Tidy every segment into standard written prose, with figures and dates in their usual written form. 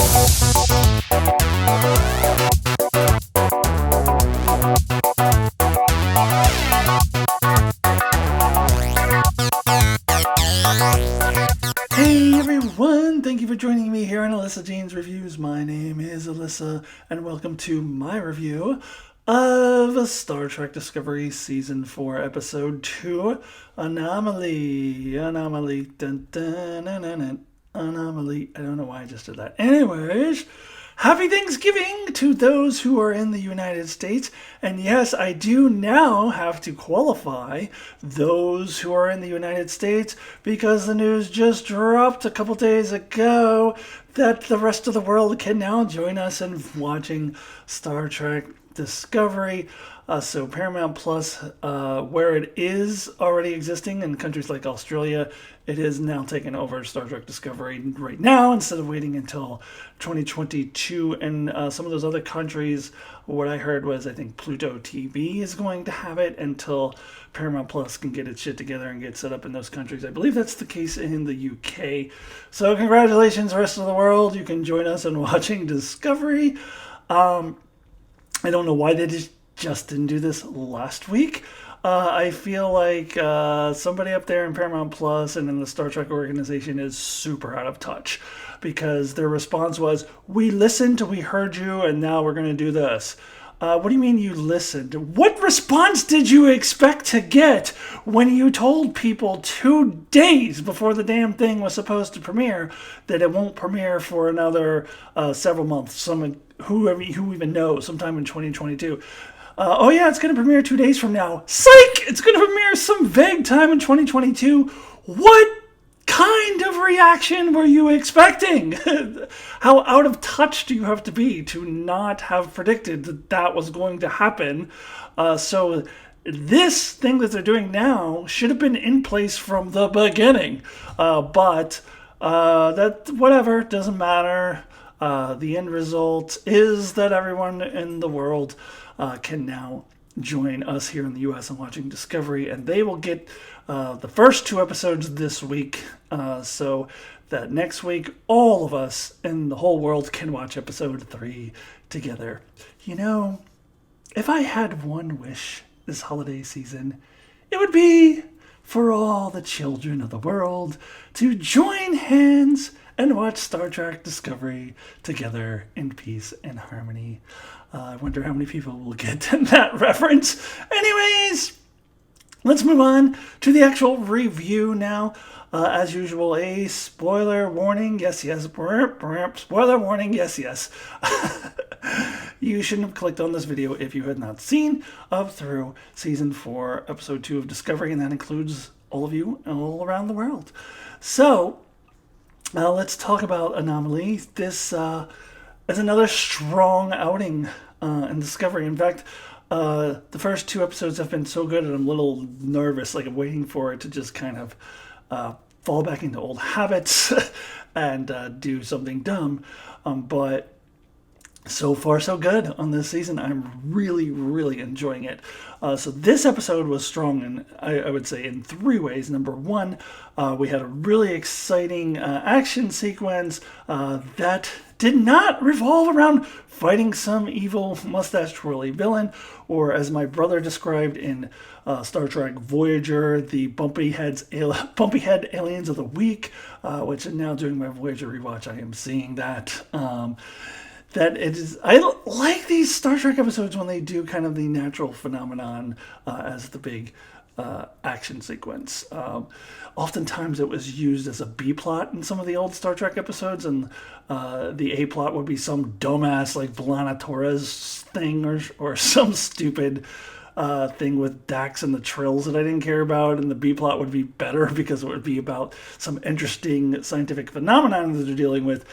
Hey everyone, thank you for joining me here on Alyssa Jean's Reviews. My name is Alyssa, and welcome to my review of Star Trek Discovery Season 4, Episode 2, Anomaly. Anomaly. Dun, dun, dun, dun, dun. Anomaly. I don't know why I just did that. Anyways, happy Thanksgiving to those who are in the United States. And yes, I do now have to qualify those who are in the United States because the news just dropped a couple days ago that the rest of the world can now join us in watching Star Trek Discovery. So Paramount Plus, where it is already existing in countries like Australia, it is now taking over Star Trek Discovery right now instead of waiting until 2022. And some of those other countries, what I heard was I think Pluto TV is going to have it until Paramount Plus can get its shit together and get set up in those countries. I believe that's the case in the UK. So congratulations, rest of the world. You can join us in watching Discovery. I don't know why they just didn't do this last week. I feel like somebody up there in Paramount Plus and in the Star Trek organization is super out of touch because their response was, we listened, we heard you, and now we're going to do this. What do you mean you listened? What response did you expect to get when you told people 2 days before the damn thing was supposed to premiere that it won't premiere for another several months? Who even knows, sometime in 2022. Oh yeah, it's going to premiere 2 days from now. Psych! It's going to premiere some vague time in 2022. What kind of reaction were you expecting? How out of touch do you have to be to not have predicted that that was going to happen? So this thing that they're doing now should have been in place from the beginning. But that, whatever, doesn't matter. The end result is that everyone in the world can now join us here in the US in watching Discovery, and they will get the first 2 episodes this week, so that next week all of us in the whole world can watch episode 3 together. You know, if I had one wish this holiday season, it would be for all the children of the world to join hands and watch Star Trek Discovery together in peace and harmony. I wonder how many people will get that reference. Anyways, let's move on to the actual review now. As usual, a spoiler warning. Yes. Spoiler warning. Yes. You shouldn't have clicked on this video if you had not seen up through Season 4, Episode 2 of Discovery, and that includes all of you all around the world. So, let's talk about Anomaly. This is another strong outing in Discovery. In fact, the first 2 episodes have been so good that I'm a little nervous, like I'm waiting for it to just kind of fall back into old habits and do something dumb. But so far, so good on this season. I'm really, really enjoying it. So this episode was strong, and I would say in 3 ways. Number 1, we had a really exciting action sequence that did not revolve around fighting some evil mustache-twirly villain, or as my brother described in Star Trek Voyager, the bumpy head aliens of the week, which now during my Voyager rewatch I am seeing that. That it is, I like these Star Trek episodes when they do kind of the natural phenomenon as the big action sequence. Oftentimes it was used as a B plot in some of the old Star Trek episodes, and the A plot would be some dumbass like B'Elanna Torres thing or some stupid thing with Dax and the Trills that I didn't care about, and the B plot would be better because it would be about some interesting scientific phenomenon that they're dealing with.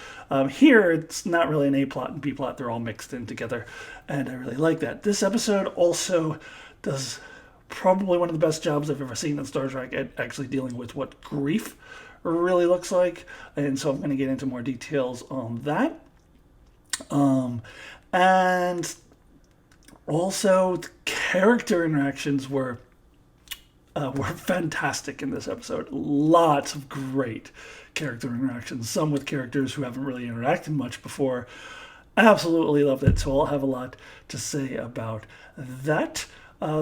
Here, it's not really an A plot and B plot; they're all mixed in together, and I really like that. This episode also does probably one of the best jobs I've ever seen in Star Trek at actually dealing with what grief really looks like, and so I'm going to get into more details on that. And also, the character interactions were were fantastic in this episode. Lots of great character interactions, some with characters who haven't really interacted much before. Absolutely loved it, so I'll have a lot to say about that.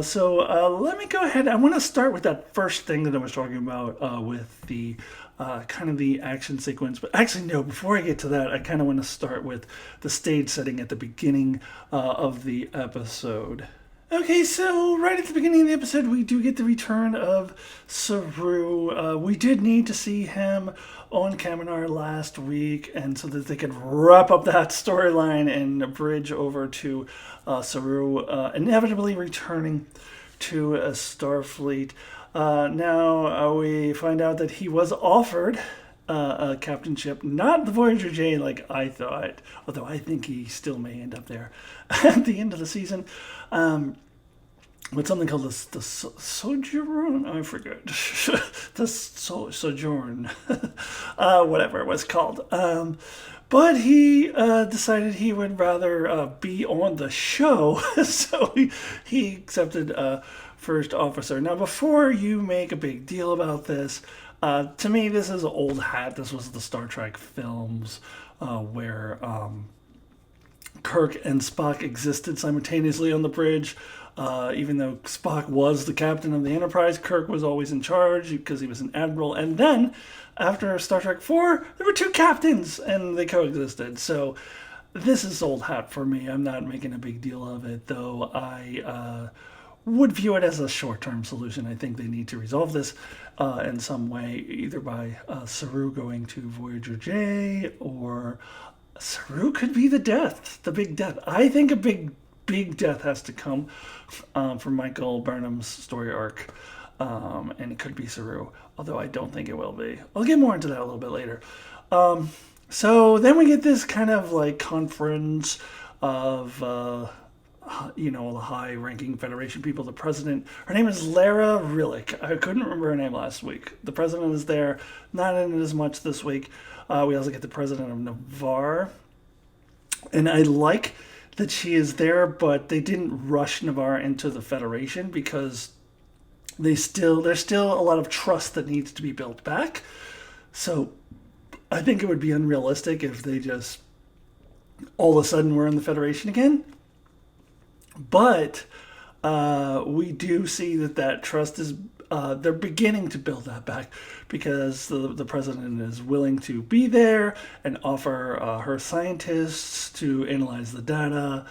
So let me go ahead. I want to start with that first thing that I was talking about with the kind of the action sequence. But actually, no, before I get to that, I kind of want to start with the stage setting at the beginning of the episode. Okay, so right at the beginning of the episode, we do get the return of Saru. We did need to see him on Kaminar last week, and so that they could wrap up that storyline and bridge over to Saru inevitably returning to Starfleet. Now we find out that he was offered a captainship, not the Voyager J like I thought, although I think he still may end up there at the end of the season. With something called the Sojourn, I forget, the Sojourn, whatever it was called. But he decided he would rather be on the show, so he accepted first officer. Now, before you make a big deal about this, to me, this is old hat. This was the Star Trek films where Kirk and Spock existed simultaneously on the bridge. Even though Spock was the captain of the Enterprise, Kirk was always in charge because he was an admiral. And then, after Star Trek 4, there were two captains, and they coexisted. So, this is old hat for me. I'm not making a big deal of it, though I would view it as a short-term solution. I think they need to resolve this in some way, either by Saru going to Voyager J, or Saru could be the big death. I think a big death has to come from Michael Burnham's story arc, and it could be Saru, although I don't think it will be. I'll get more into that a little bit later. So then we get this kind of like conference of the high-ranking Federation people. The president, her name is Lara Rillick. I couldn't remember her name last week. The president is there, not in it as much this week. We also get the president of Navarre, and I like that she is there, but they didn't rush Navarre into the Federation because there's still a lot of trust that needs to be built back. So I think it would be unrealistic if they just all of a sudden were in the Federation again. But we do see that trust is they're beginning to build that back because the president is willing to be there and offer her scientists to analyze the data.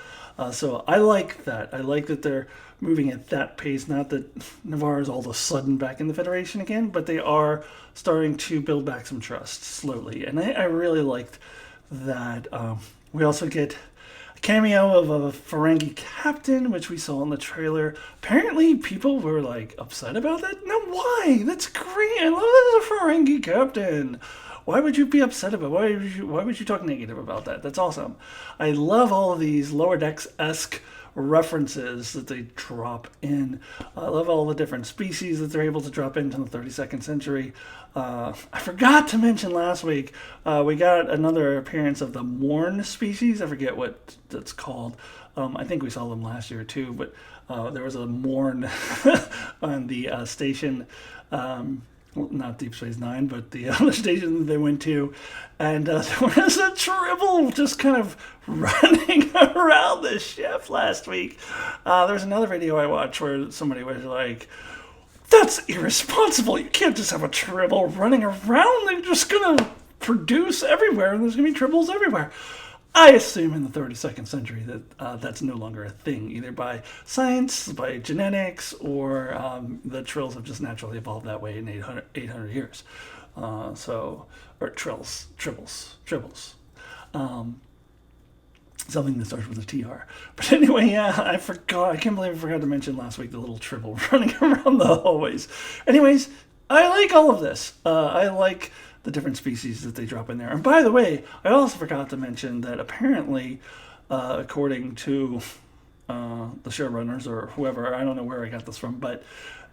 So I like that. I like that they're moving at that pace. Not that Navarre is all of a sudden back in the Federation again, but they are starting to build back some trust slowly. And I really liked that. We also get cameo of a Ferengi captain, which we saw in the trailer. Apparently, people were like upset about that. No, why? That's great. I love that as a Ferengi captain. Why would you be upset about? Why would you talk negative about that? That's awesome. I love all of these Lower Decks-esque references that they drop in. I love all the different species that they're able to drop into the 32nd century. I forgot to mention last week, we got another appearance of the Morn species. I forget what that's called. I think we saw them last year too, but there was a Morn on the station, not Deep Space Nine, but the other station that they went to, and there was a Tribble just kind of running around the ship last week. There's another video I watched where somebody was like, "That's irresponsible. You can't just have a Tribble running around. They're just going to produce everywhere, and there's going to be Tribbles everywhere." I assume in the 32nd century that that's no longer a thing, either by science, by genetics, or the Trills have just naturally evolved that way in 800 years. Or Tribbles. Something that starts with a TR. But anyway, yeah, I forgot. I can't believe I forgot to mention last week the little Tribble running around the hallways. Anyways, I like all of this. I like the different species that they drop in there. And by the way, I also forgot to mention that apparently, according to the showrunners or whoever, I don't know where I got this from, but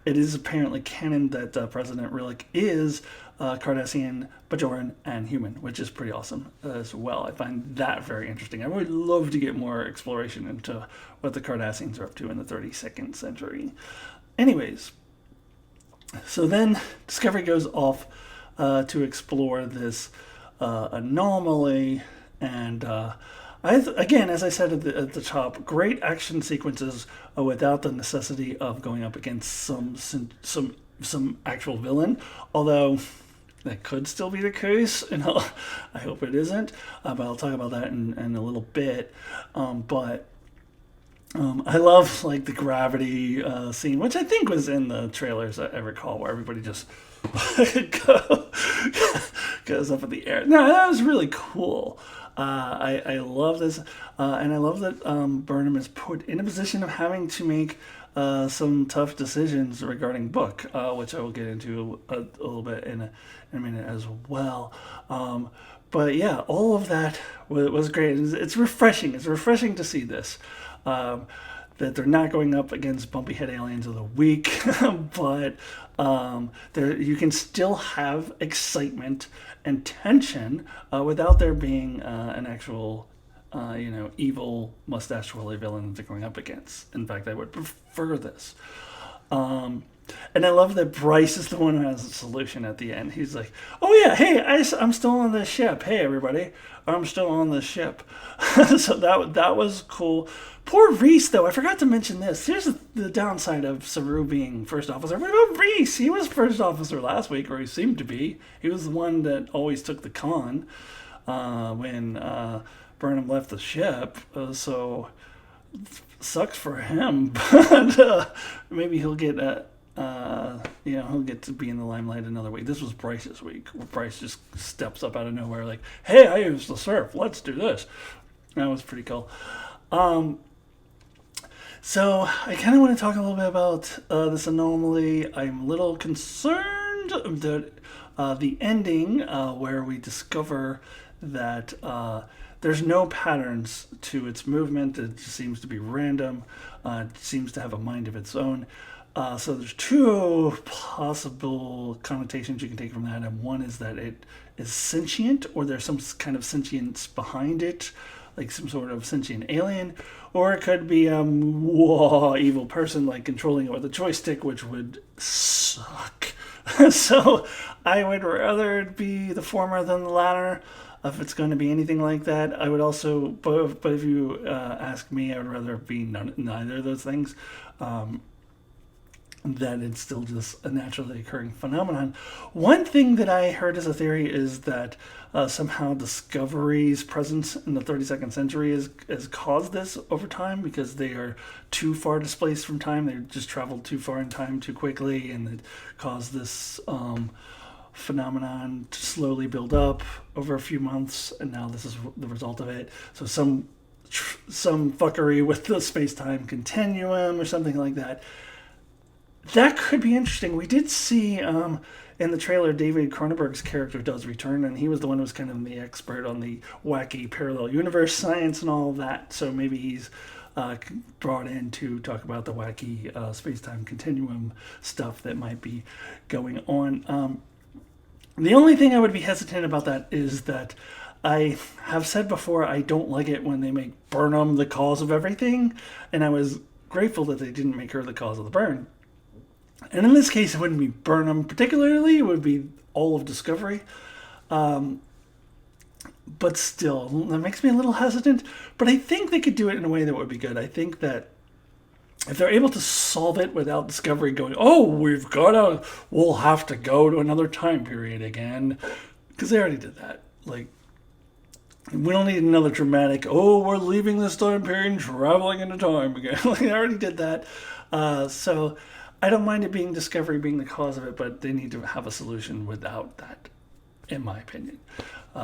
it is apparently canon that President Rillick is Cardassian, Bajoran, and human, which is pretty awesome as well. I find that very interesting. I would love to get more exploration into what the Cardassians are up to in the 32nd century. Anyways, So then Discovery goes off to explore this anomaly, and again, as I said at the top, great action sequences without the necessity of going up against some actual villain. Although that could still be the case, and I hope it isn't. But I'll talk about that in a little bit. But I love like the gravity scene, which I think was in the trailers I recall, where everybody just goes up in the air. No, that was really cool. I love this, and I love that Burnham is put in a position of having to make some tough decisions regarding Book, which I will get into a little bit in a minute as well. But yeah, all of that was great. It's refreshing. It's refreshing to see this. That they're not going up against bumpy head aliens of the week, but you can still have excitement and tension without there being an actual, evil mustache twirly villain that they're going up against. In fact, I would prefer this. And I love that Bryce is the one who has the solution at the end. He's like, "Oh yeah, hey, I'm still on this ship. Hey everybody, I'm still on this ship." So that was cool. Poor Reese, though. I forgot to mention this. Here's the downside of Saru being first officer. What about Reese? He was first officer last week, or he seemed to be. He was the one that always took the con when Burnham left the ship. So sucks for him, but maybe he'll get he'll get to be in the limelight another week. This was Bryce's week, where Bryce just steps up out of nowhere like, "Hey, I used to surf. Let's do this." That was pretty cool. So I kind of want to talk a little bit about this anomaly. I'm a little concerned that the ending, where we discover that there's no patterns to its movement. It just seems to be random. It seems to have a mind of its own. So there's two possible connotations you can take from that. And one is that it is sentient, or there's some kind of sentience behind it, like some sort of sentient alien. Or it could be a evil person, like controlling it with a joystick, which would suck. So I would rather it be the former than the latter. If it's going to be anything like that, I would also, but if you ask me, I would rather it be neither of those things. That it's still just a naturally occurring phenomenon. One thing that I heard as a theory is that somehow Discovery's presence in the 32nd century has caused this over time, because they are too far displaced from time. They just traveled too far in time too quickly, and it caused this phenomenon to slowly build up over a few months, and now this is the result of it. So some fuckery with the space-time continuum or something like that. That could be interesting. We did see in the trailer David Cronenberg's character does return, and he was the one who was kind of the expert on the wacky parallel universe science and all of that. So maybe he's brought in to talk about the wacky space-time continuum stuff that might be going on. The only thing I would be hesitant about that is that I have said before I don't like it when they make Burnham the cause of everything, and I was grateful that they didn't make her the cause of the burn. And in this case, it wouldn't be Burnham particularly. It would be all of Discovery. But still, that makes me a little hesitant. But I think they could do it in a way that would be good. I think that if they're able to solve it without Discovery going, "Oh, we'll have to go to another time period again." Because they already did that. Like, we don't need another dramatic, "Oh, we're leaving this time period and traveling into time again." Like, they already did that. So I don't mind it being Discovery being the cause of it, but they need to have a solution without that, in my opinion.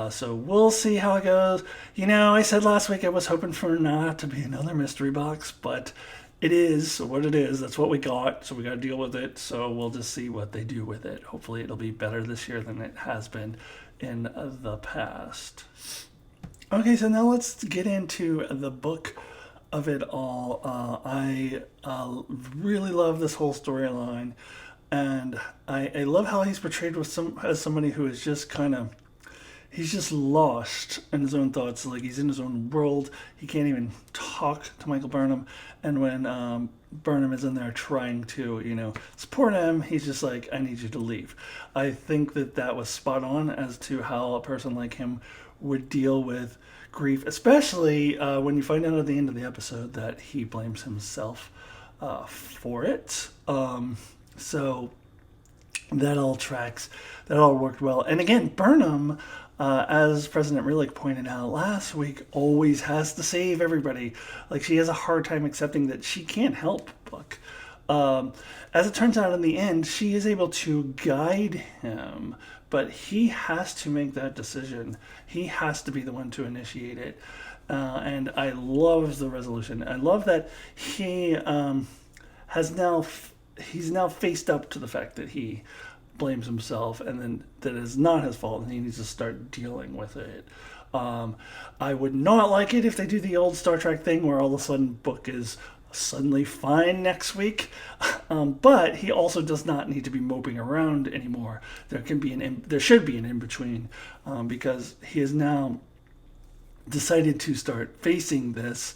So we'll see how it goes. I said last week I was hoping for not to be another mystery box, but it is what it is. That's what we got, so we got to deal with it. So we'll just see what they do with it. Hopefully it'll be better this year than it has been in the past. Okay, so now let's get into the book of it all. I really love this whole storyline, and I love how he's portrayed as somebody who is just kind of he's just lost in his own thoughts. Like he's in his own world. He can't even talk to Michael Burnham. And when Burnham is in there trying to, support him, he's just like, I need you to leave. I think that was spot on as to how a person like him would deal with grief, especially when you find out at the end of the episode that he blames himself for it. So that all tracks. That all worked well. And again, Burnham, as President Rillick pointed out last week, always has to save everybody. Like, she has a hard time accepting that she can't help Book. As it turns out in the end, she is able to guide him, but he has to make that decision. He has to be the one to initiate it. And I love the resolution. I love that he he's now faced up to the fact that he blames himself and then that is not his fault and he needs to start dealing with it. I would not like it if they do the old Star Trek thing where all of a sudden Book is suddenly fine next week, but he also does not need to be moping around anymore. There should be an in-between, because he has now decided to start facing this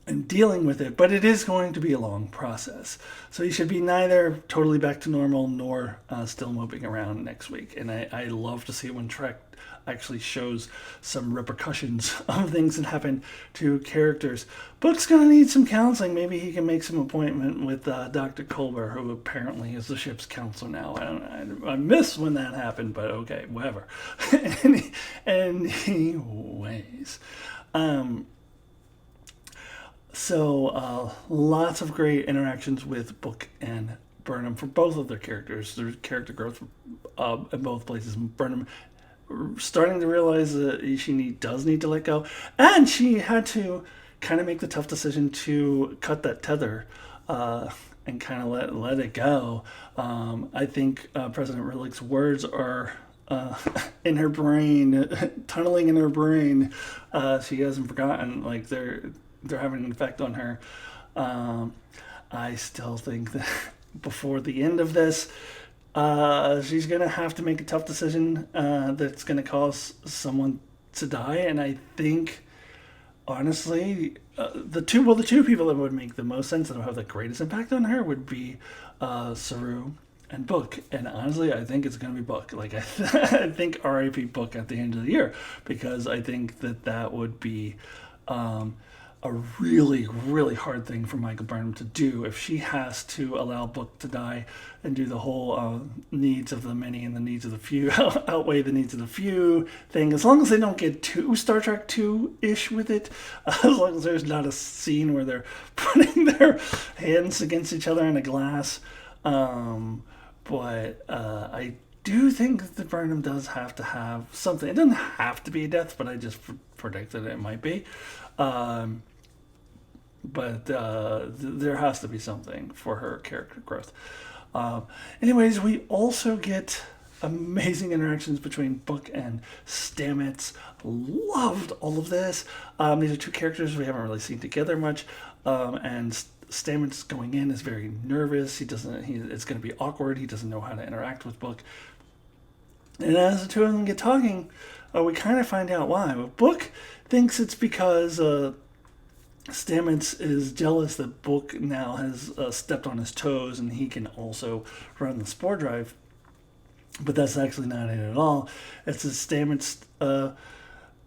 and dealing with it, but it is going to be a long process. So he should be neither totally back to normal nor still moping around next week. And I love to see it when Trek actually shows some repercussions of things that happen to characters. Book's going to need some counseling. Maybe he can make some appointment with Dr. Culber, who apparently is the ship's counselor now. I miss when that happened, but okay, whatever. Anyways, so lots of great interactions with Book and Burnham for both of their characters. There's character growth in both places. Burnham starting to realize that she does need to let go, and she had to kind of make the tough decision to cut that tether and kind of let it go. I think President Rillick's words are in her brain, tunneling in her brain. She hasn't forgotten. Like they're having an effect on her. I still think that before the end of this, she's going to have to make a tough decision that's going to cause someone to die. And I think, honestly, the two people that would make the most sense and would have the greatest impact on her would be Saru and Book. And honestly, I think it's going to be Book. Like, I think R.I.P. Book at the end of the year, because I think that would be a really, really hard thing for Michael Burnham to do if she has to allow Book to die and do the whole needs of the many and the needs of the few outweigh the needs of the few thing. As long as they don't get too Star Trek 2-ish with it, as long as there's not a scene where they're putting their hands against each other in a glass. But I do think that Burnham does have to have something. It doesn't have to be a death, but I just predict that it might be. But there has to be something for her character growth. Anyways, we also get amazing interactions between Book and Stamets. Loved all of this. These are two characters we haven't really seen together much. And Stamets going in is very nervous. It's going to be awkward. He doesn't know how to interact with Book. And as the two of them get talking, we kind of find out why. But Book thinks it's because Stamets is jealous that Book now has stepped on his toes and he can also run the spore drive. But that's actually not it at all. It's that Stamets,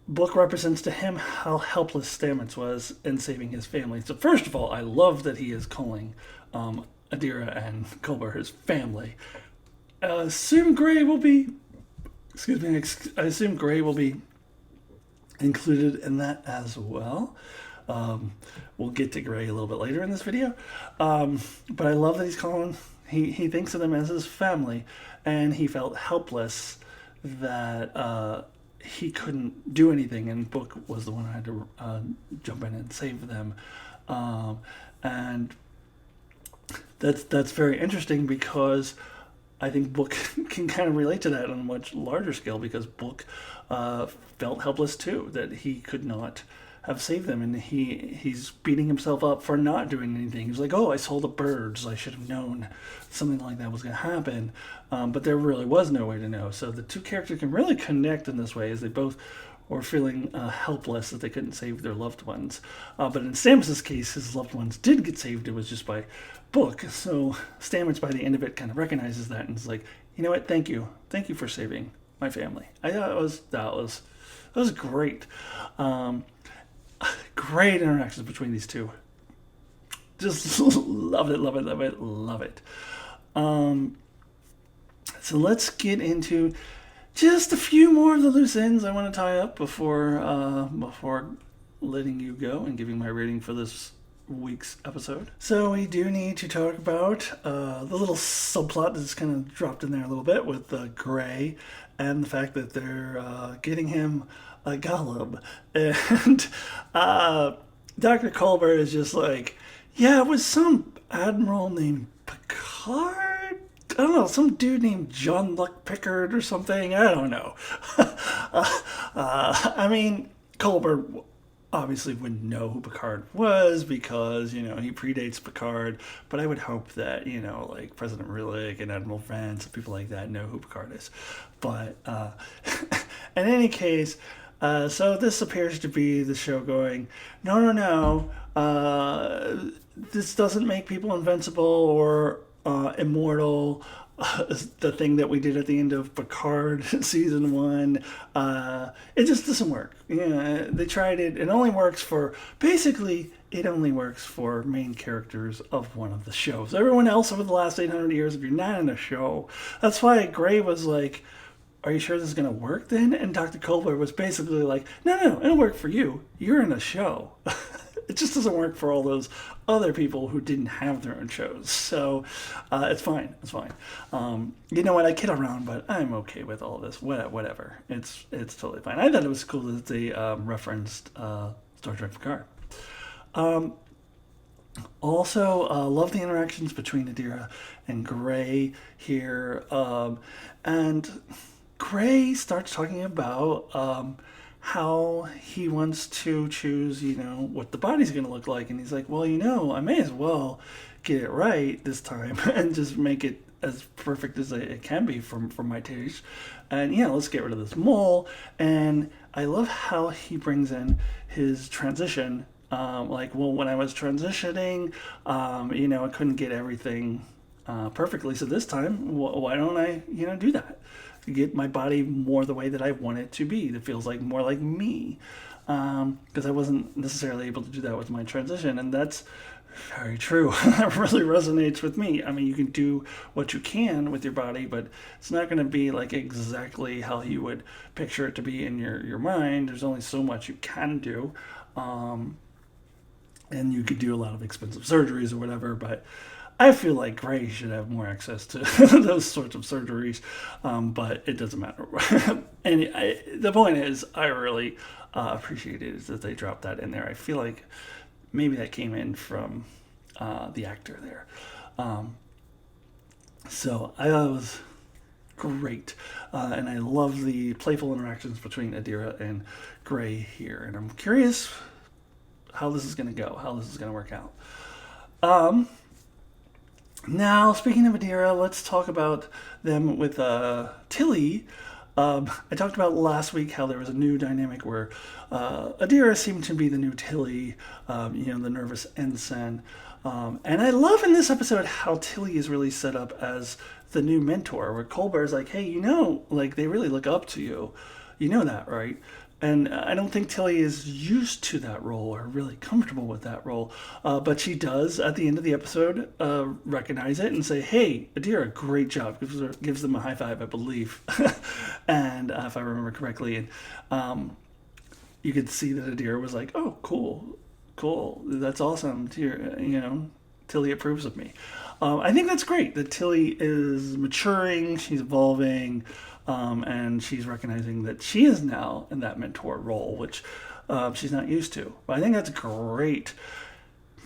Book represents to him how helpless Stamets was in saving his family. So first of all, I love that he is calling Adira and Culber his family. I assume Gray will be included in that as well. We'll get to Gray a little bit later in this video. But I love that he's calling, he thinks of them as his family, and he felt helpless that he couldn't do anything, and Book was the one who had to jump in and save them. And that's very interesting, because I think Book can kind of relate to that on a much larger scale, because Book felt helpless too, that he could not have saved them, and he's beating himself up for not doing anything. He's like, oh, I saw the birds. I should have known something like that was going to happen. But there really was no way to know. So the two characters can really connect in this way, as they both were feeling helpless that they couldn't save their loved ones. But in Stamets' case, his loved ones did get saved. It was just by book. So Stamets, by the end of it, kind of recognizes that and is like, you know what? Thank you for saving my family. I thought that was great. Great interactions between these two. Just love it. So let's get into just a few more of the loose ends I want to tie up before letting you go and giving my rating for this week's episode. So we do need to talk about the little subplot that's kind of dropped in there a little bit with Gray and the fact that they're getting him a golem. And Dr. Culber is just like, yeah, it was some admiral named Picard? I don't know, some dude named John Luck Pickard or something. I don't know. I mean, Culber obviously wouldn't know who Picard was because, he predates Picard. But I would hope that, like President Rillick and Admiral Vance and people like that know who Picard is. But in any case, so this appears to be the show going, no. This doesn't make people invincible or immortal. The thing that we did at the end of Picard season 1, it just doesn't work. Yeah, they tried it. It only works for main characters of one of the shows. Everyone else over the last 800 years, if you're not in a show, that's why Gray was like, are you sure this is going to work then? And Dr. Culber was basically like, no, it'll work for you. You're in a show. It just doesn't work for all those other people who didn't have their own shows. So it's fine. You know what? I kid around, but I'm okay with all this. Whatever. It's totally fine. I thought it was cool that they referenced Star Trek Picard. Also, love the interactions between Adira and Gray here. And Gray starts talking about how he wants to choose, what the body's going to look like. And he's like, well, I may as well get it right this time and just make it as perfect as it can be for my taste. And let's get rid of this mole. And I love how he brings in his transition. When I was transitioning, I couldn't get everything perfectly. So this time, why don't I, do that? Get my body more the way that I want it to be. That feels like more like me. Because I wasn't necessarily able to do that with my transition. And that's very true. That really resonates with me. I mean, you can do what you can with your body, but it's not going to be like exactly how you would picture it to be in your mind. There's only so much you can do. And you could do a lot of expensive surgeries or whatever, but I feel like Gray should have more access to those sorts of surgeries, but it doesn't matter. And the point is, I really appreciated that they dropped that in there. I feel like maybe that came in from the actor there. So I thought it was great. And I love the playful interactions between Adira and Gray here. And I'm curious how this is going to go, how this is going to work out. Now, speaking of Adira, let's talk about them with Tilly. I talked about last week how there was a new dynamic where Adira seemed to be the new Tilly, the nervous ensign. And I love in this episode how Tilly is really set up as the new mentor, where Culber's like, hey, they really look up to you. You know that, right? And I don't think Tilly is used to that role or really comfortable with that role. But she does, at the end of the episode, recognize it and say, hey, Adira, great job. Gives them a high five, I believe. And if I remember correctly. And you could see that Adira was like, oh, cool. That's awesome. Tilly approves of me. I think that's great that Tilly is maturing. She's evolving. And she's recognizing that she is now in that mentor role, which she's not used to. But I think that's great.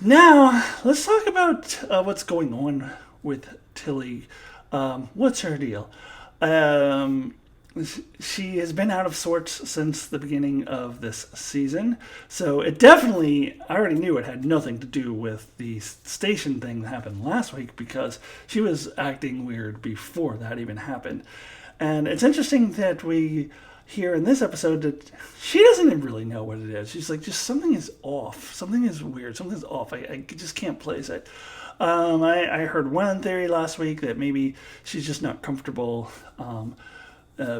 Now, let's talk about what's going on with Tilly. What's her deal? she has been out of sorts since the beginning of this season. So it definitely, I already knew it had nothing to do with the station thing that happened last week because she was acting weird before that even happened. And it's interesting that we hear in this episode that she doesn't even really know what it is. She's like, just something is off. Something is weird. Something's off. I just can't place it. I heard one theory last week that maybe she's just not comfortable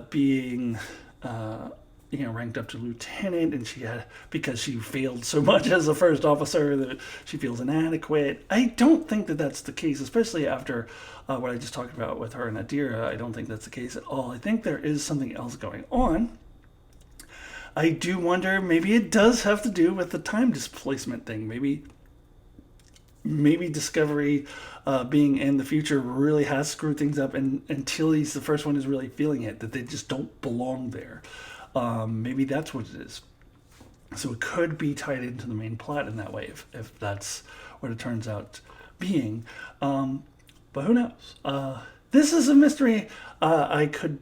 being ranked up to lieutenant, and because she failed so much as a first officer that she feels inadequate. I don't think that that's the case, especially after what I just talked about with her and Adira. I don't think that's the case at all. I think there is something else going on. I do wonder, maybe it does have to do with the time displacement thing. Maybe Discovery being in the future really has screwed things up, and Tilly's the first one is really feeling it, that they just don't belong there. Maybe that's what it is. So it could be tied into the main plot in that way, if that's what it turns out being. But who knows? This is a mystery I could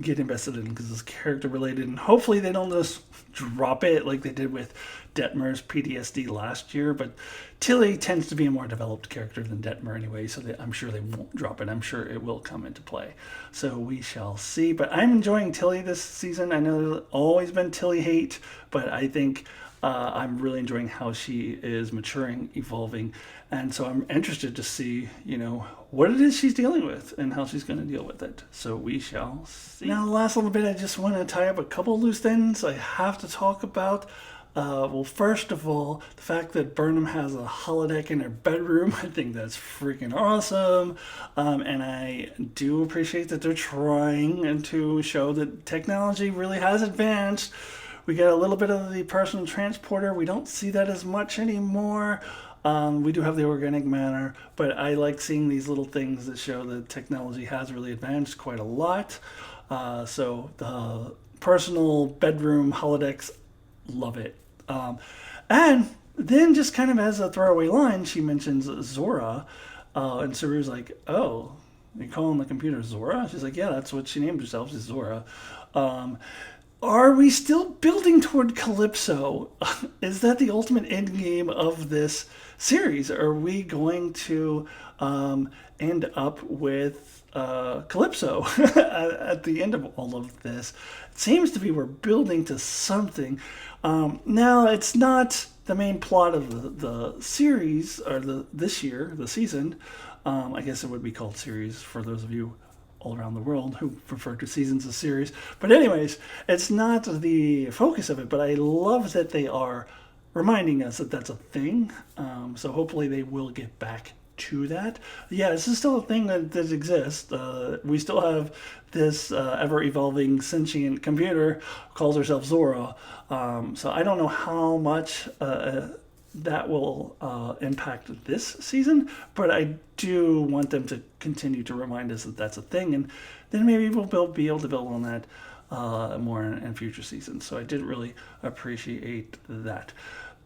get invested in because it's character related, and hopefully they don't just drop it like they did with Detmer's PTSD last year. But Tilly tends to be a more developed character than Detmer anyway, so I'm sure they won't drop it. I'm sure it will come into play. So we shall see. But I'm enjoying Tilly this season. I know there's always been Tilly hate, but I think I'm really enjoying how she is maturing, evolving, and so I'm interested to see, what it is she's dealing with and how she's going to deal with it. So we shall see. Now, the last little bit, I just want to tie up a couple loose ends I have to talk about. Well, first of all, the fact that Burnham has a holodeck in her bedroom, I think that's freaking awesome. And I do appreciate that they're trying to show that technology really has advanced. We get a little bit of the personal transporter. We don't see that as much anymore. We do have the organic matter, but I like seeing these little things that show that technology has really advanced quite a lot. So the personal bedroom holodecks, love it. And then just kind of as a throwaway line, she mentions Zora, and Saru's like, oh, you calling the computer Zora? She's like, yeah, that's what she named herself, is Zora. Are we still building toward Calypso? Is that the ultimate end game of this series? Are we going to end up with Calypso at the end of all of this? It seems to be we're building to something. Now, it's not the main plot of the series, or this year, the season. I guess it would be called series for those of you all around the world who refer to seasons as series. But anyways, it's not the focus of it, but I love that they are reminding us that that's a thing. So hopefully they will get back to that. Yeah, this is still a thing that exists. We still have this ever-evolving sentient computer, calls herself Zora. So I don't know how much that will impact this season, but I do want them to continue to remind us that that's a thing, and then maybe we'll be able to build on that more in future seasons. So I did really appreciate that.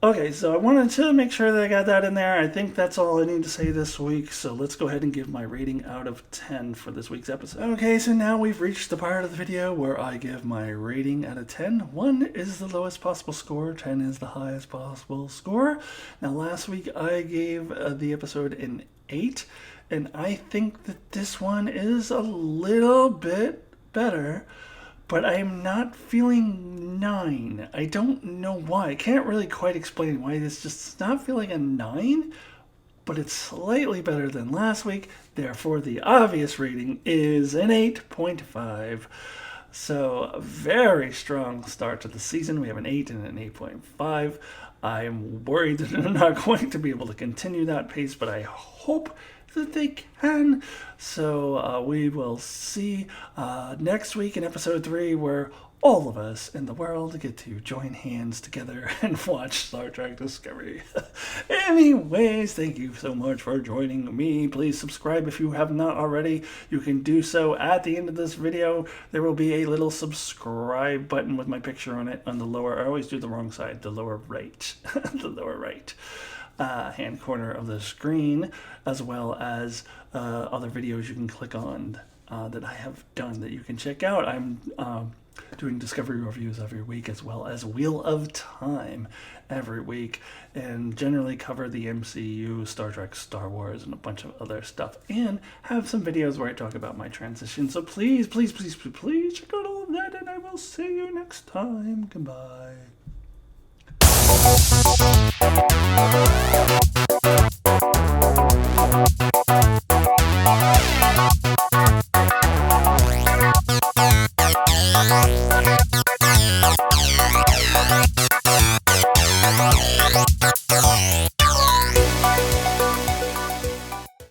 Okay, so I wanted to make sure that I got that in there. I think that's all I need to say this week, so let's go ahead and give my rating out of 10 for this week's episode. Okay, so now we've reached the part of the video where I give my rating out of 10. 1 is the lowest possible score, 10 is the highest possible score. Now, last week I gave the episode an 8, and I think that this one is a little bit better, but I am not feeling 9. I don't know why. I can't really quite explain why. It's just not feeling a 9, but it's slightly better than last week. Therefore, the obvious rating is an 8.5. So, a very strong start to the season. We have an 8 and an 8.5. I'm worried that they're not going to be able to continue that pace, but I hope that they can. So we will see next week in episode 3, where all of us in the world get to join hands together and watch Star Trek Discovery. Anyways, thank you so much for joining me. Please subscribe if you have not already. You can do so at the end of this video. There will be a little subscribe button with my picture on it on the lower, I always do the wrong side, the lower right, the lower right hand corner of the screen, as well as other videos you can click on that I have done that you can check out. I'm doing Discovery reviews every week, as well as Wheel of Time every week, and generally cover the MCU, Star Trek, Star Wars, and a bunch of other stuff, and have some videos where I talk about my transition. So please, please, please, please check out all of that, and I will see you next time. Goodbye.